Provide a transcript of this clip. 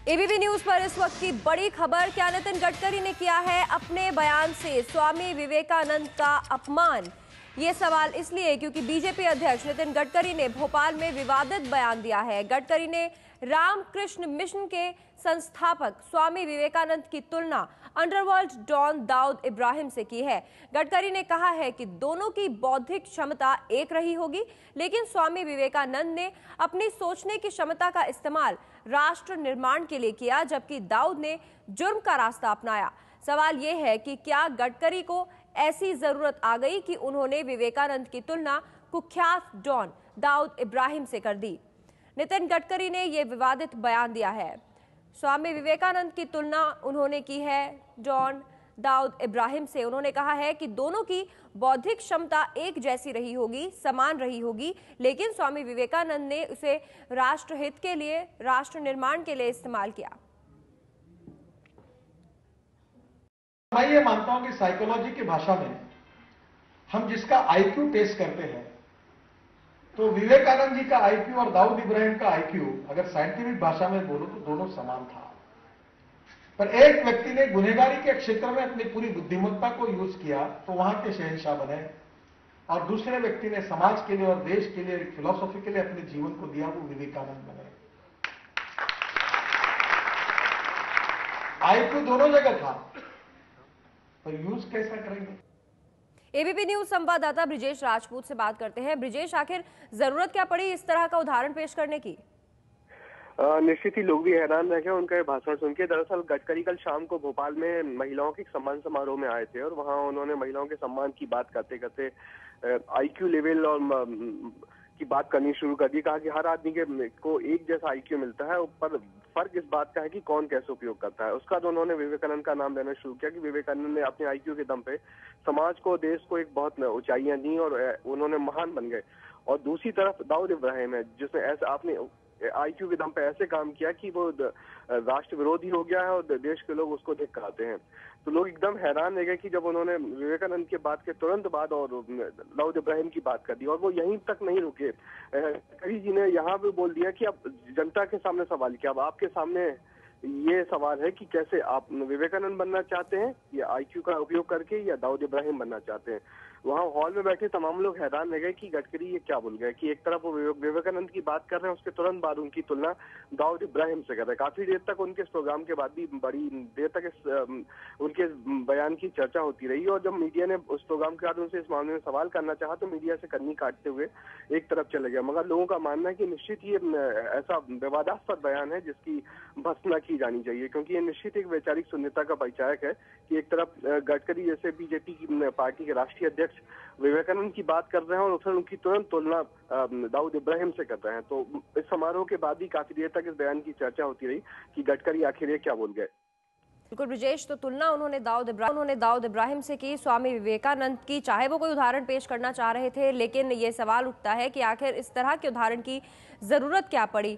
ABP news पर इस वक्त की बड़ी खबर, क्या नितिन गडकरी ने किया है अपने बयान से स्वामी विवेकानंद का अपमान? ये सवाल इसलिए क्योंकि बीजेपी अध्यक्ष नितिन गडकरी ने भोपाल में विवादित बयान दिया है। गडकरी ने रामकृष्ण मिशन के संस्थापक स्वामी विवेकानंद की तुलना अंडरवर्ल्ड डॉन दाऊद इब्राहिम से की है। गडकरी ने कहा है कि दोनों की बौद्धिक क्षमता एक रही होगी, लेकिन स्वामी विवेकानंद ने अपनी सोचने की क्षमता का इस्तेमाल राष्ट्र निर्माण के लिए किया, जबकि दाऊद ने जुर्म का रास्ता अपनाया। सवाल यह है कि क्या गडकरी को ऐसी जरूरत आ गई कि उन्होंने विवेकानंद की तुलना कुख्यात डॉन दाऊद इब्राहिम से कर दी। नितिन गडकरी ने यह विवादित बयान दिया है। स्वामी विवेकानंद की तुलना उन्होंने की है डॉन दाऊद इब्राहिम से। उन्होंने कहा है कि दोनों की बौद्धिक क्षमता एक जैसी रही होगी, समान रही होगी, लेकिन स्वामी विवेकानंद ने उसे राष्ट्रहित के लिए, राष्ट्र निर्माण के लिए इस्तेमाल किया। मैं ये मानता हूं कि साइकोलॉजी की भाषा में हम जिसका आईक्यू टेस्ट करते हैं, तो विवेकानंद जी का आईक्यू और दाऊद इब्राहिम का आईक्यू अगर साइंटिफिक भाषा में बोलो तो दोनों समान था। पर एक व्यक्ति ने गुनहगारी के क्षेत्र में अपनी पूरी बुद्धिमत्ता को यूज किया तो वहां के शहंशाह बने, और दूसरे व्यक्ति ने समाज के लिए और देश के लिए, एक फिलॉसफी के लिए अपने जीवन को दिया, वो विवेकानंद बने। आईक्यू दोनों जगह था, पर यूज कैसा करेंगे? एबीपी न्यूज संवाददाता ब्रिजेश राजपूत से बात करते हैं। ब्रिजेश, आखिर जरूरत क्या पड़ी इस तरह का उदाहरण पेश करने की? निश्चित ही लोग भी हैरान रह गए उनका ये भाषण सुन के। दरअसल गडकरी कल शाम को भोपाल में महिलाओं के सम्मान समारोह में आए थे और वहां उन्होंने महिलाओं के सम्मान की बात करते करते आईक्यू लेवल और की बात करनी शुरू कर दी। कहा कि हर आदमी को एक जैसा आईक्यू मिलता है, पर फर्क इस बात का है कि कौन कैसे उपयोग करता है। उसका तो उन्होंने विवेकानंद का नाम लेना शुरू किया कि विवेकानंद ने अपने आईक्यू के दम पे समाज को, देश को एक बहुत ऊंचाइयां दी और उन्होंने महान बन गए। और दूसरी तरफ दाऊद इब्राहिम है जिसने ऐसा आपने आईक्यू के दम पे ऐसे काम किया कि वो राष्ट्र विरोधी हो गया है और देश के लोग उसको धिक्कारते हैं। तो लोग एकदम हैरान रह गए कि जब उन्होंने विवेकानंद के बात के तुरंत बाद और दाऊद इब्राहिम की बात कर दी, और वो यहीं तक नहीं रुके। गडकरी जी ने यहाँ भी बोल दिया कि अब जनता के सामने सवाल किया, अब आपके सामने ये सवाल है कि कैसे आप विवेकानंद बनना चाहते हैं या आईक्यू का उपयोग करके, या दाऊद इब्राहिम बनना चाहते हैं। वहां हॉल में बैठे तमाम लोग हैरान रह गए कि गडकरी ये क्या बोल गए कि एक तरफ वो विवेकानंद की बात कर रहे हैं, उसके तुरंत बाद उनकी तुलना दाऊद इब्राहिम से कर रहे हैं। काफी देर तक उनके इस प्रोग्राम के बाद भी बड़ी देर तक उनके बयान की चर्चा होती रही, और जब मीडिया ने उस प्रोग्राम के बाद उनसे इस मामले में सवाल करना चाहा तो मीडिया से कन्नी काटते हुए एक तरफ चले गया। मगर लोगों का मानना है कि निश्चित ये ऐसा विवादास्पद बयान है जिसकी भर्त्सना की जानी चाहिए, क्योंकि ये निश्चित एक वैचारिक शून्यता का परिचायक है कि एक तरफ गडकरी जैसे बीजेपी की पार्टी के राष्ट्रीय अध्यक्ष विवेकानंद की बात कर रहे हैं और फिर उनकी तुरंत तुलना दाऊद इब्राहिम से कर रहे हैं। तो इस समारोह के बाद ही काफी देर तक इस बयान की चर्चा होती रही कि गडकरी आखिर ये क्या बोल गए। बिल्कुल ब्रिजेश, तो तुलना उन्होंने दाऊद इब्राहिम से की स्वामी विवेकानंद की। चाहे वो कोई उदाहरण पेश करना चाह रहे थे, लेकिन ये सवाल उठता है कि आखिर इस तरह के उदाहरण की जरूरत क्या पड़ी।